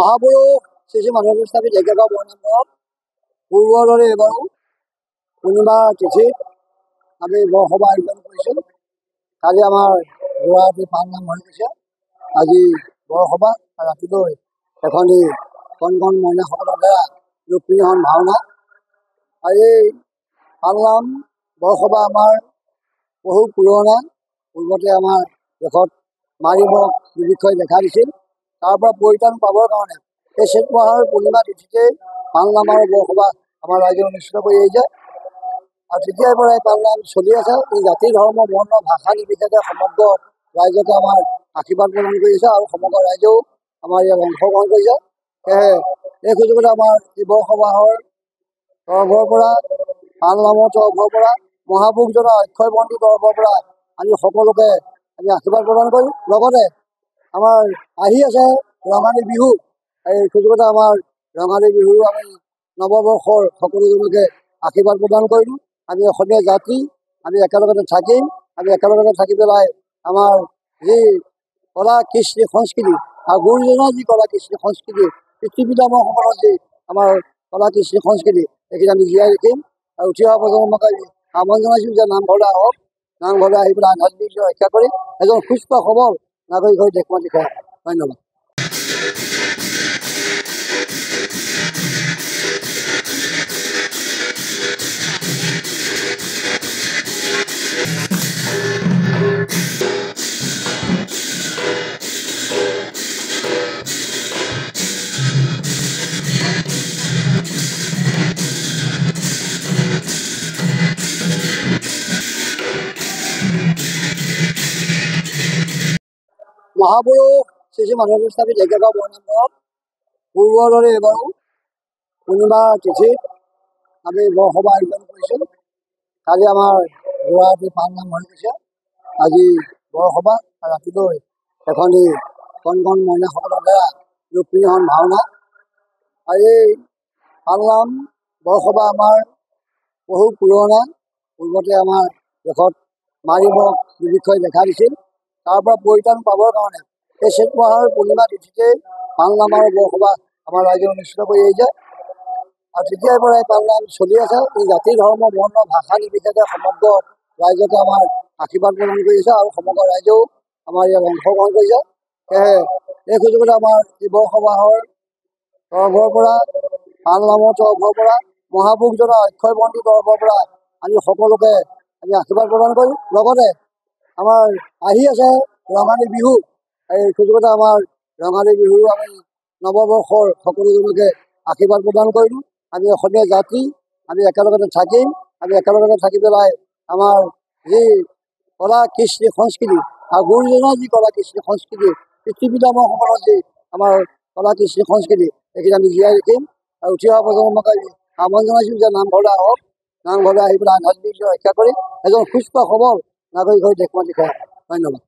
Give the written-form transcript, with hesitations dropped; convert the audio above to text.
মহাপুৰুষ শ্ৰী শ্ৰী মাধৱদেৱ স্বামী ঢেকীয়াখোৱা বৰনামঘৰত পূৰ্বৰ দৰে এবাৰো পূৰ্ণিমা তিথিত আমি বৰসভা আয়োজন কৰিছোঁ। কালি আমাৰ যোৱাৰাতি পালনাম হৈ গৈছে। আজি বৰসভা ৰাতিলৈ এখনি কণ কণ মইনাসকলৰ দ্বাৰা ৰুক্মিণীহৰণ ভাওনা। আৰু এই পালনাম বৰসভা আমাৰ বহু পুৰণা। পূৰ্বতে আমাৰ দেশত মাৰিমক দুৰ্ভিক্ষই দেখা দিছিল। তাৰ পৰা পৰিত্ৰাণ পাবৰ কাৰণে এই চৈত মাহৰ পূৰ্ণিমা তিথিতেই পালনাম আৰু বৰসভা আমাৰ ৰাইজে অনুষ্ঠিত কৰি আহিছে। আৰু তেতিয়াৰ পৰাই পালনাম চলি আছে। এই জাতি ধৰ্ম বৰ্ণ ভাষা নিৰ্বিশেষে সমগ্ৰ ৰাইজকে আমাৰ আশীৰ্বাদ প্ৰদান কৰিছে আৰু সমগ্ৰ ৰাইজেও আমাৰ ইয়াত অংশগ্ৰহণ কৰিছে। সেয়েহে এই সুযোগতে আমাৰ এই বৰসভাৰ তৰফৰ পৰা পালনামৰ তৰফৰ পৰা মহাপুৰুষজনৰ অক্ষয় বন্তি তৰফৰ পৰা আমি সকলোকে আমি আশীৰ্বাদ প্ৰদান কৰিম। লগতে আমাৰ আহি আছে ৰঙালী বিহু। এই সুযোগতে আমাৰ ৰঙালী বিহু আমি নৱবৰ্ষৰ সকলোজনকে আশীৰ্বাদ প্ৰদান কৰিম। আমি অসমীয়া জাতি আমি একেলগতে থাকিম। আমি একেলগতে থাকি পেলাই আমাৰ যি কলা কৃষ্টি সংস্কৃতি আৰু গুৰুজনাৰ যি কলা কৃষ্টি সংস্কৃতি পিতৃ পিতামহসকলৰ যি আমাৰ কলা কৃষ্টি সংস্কৃতি এইখিনি আমি জীয়াই ৰাখিম। আৰু উঠি অহা প্ৰজন্মক আমি আহ্বান জনাইছোঁ যে নামঘৰলৈ আহক। নামঘৰলৈ আহি পেলাই আধ্যাত্মিক ৰক্ষা কৰি এজন সুস্থ সবল নাগৰিক হৈ দেশ মাতৃ সেৱা। ধন্যবাদ। মহাপুৰুষ শ্ৰী শ্ৰী মাধৱদেৱ স্বামী ঢেকীয়াখোৱা বৰনামঘৰত পূৰ্বৰ দৰে এবাৰো পূৰ্ণিমা তিথিত আমি বৰসভা আয়োজন কৰিছোঁ। কালি আমাৰ যোৱাৰাতি পালনাম হৈ গৈছে। আজি বৰসভা ৰাতিলৈ এখনি কণ কণ মইনাসকলৰ দ্বাৰা ৰুক্মিণীহৰণ ভাওনা। আৰু এই পালনাম বৰসভা আমাৰ বহু পুৰণা। পূৰ্বতে আমাৰ দেশত মাৰিমক দুৰ্ভিক্ষই দেখা দিছিল। তাৰ পৰা পৰিত্ৰাণ পাবৰ কাৰণে এই চৈত মাহৰ পূৰ্ণিমা তিথিতেই পালনাম আৰু বৰসভা আমাৰ ৰাইজে অনুষ্ঠিত কৰি আহিছে। আৰু তেতিয়াৰ পৰাই পালনাম চলি আছে। এই জাতি ধৰ্ম বৰ্ণ ভাষা নিৰ্বিশেষে সমগ্ৰ ৰাইজকে আমাৰ আশীৰ্বাদ প্ৰদান কৰিছে আৰু সমগ্ৰ ৰাইজেও আমাৰ ইয়াত অংশগ্ৰহণ কৰিছে। সেয়েহে এই সুযোগতে আমাৰ এই বৰসভাৰ তৰফৰ পৰা পালনামৰ তৰফৰ পৰা মহাপুৰুষজনৰ অক্ষয় বন্তি তৰফৰ পৰা আমি সকলোকে আমি আশীৰ্বাদ প্ৰদান কৰিম। লগতে আমাৰ আহি আছে ৰঙালী বিহু। এই সুযোগতে আমাৰ ৰঙালী বিহু আমি নৱবৰ্ষৰ সকলোজনকে আশীৰ্বাদ প্ৰদান কৰিম। আমি অসমীয়া জাতি আমি একেলগতে থাকিম। আমি একেলগতে থাকি পেলাই আমাৰ যি কলা কৃষ্টি সংস্কৃতি আৰু গুৰুজনাৰ যি কলা কৃষ্টি সংস্কৃতি পিতৃ পিতামহসকলৰ যি আমাৰ কলা কৃষ্টি সংস্কৃতি এইখিনি আমি জীয়াই ৰাখিম। আৰু উঠি অহা প্ৰজন্মক আমি আহ্বান জনাইছোঁ যে নামঘৰলৈ আহক। নামঘৰলৈ আহি পেলাই আধ্যাত্মিক ৰক্ষা কৰি এজন সুস্থ সবল নাগৰিক হৈ দেশ মাতৃ সেৱা। ধন্যবাদ।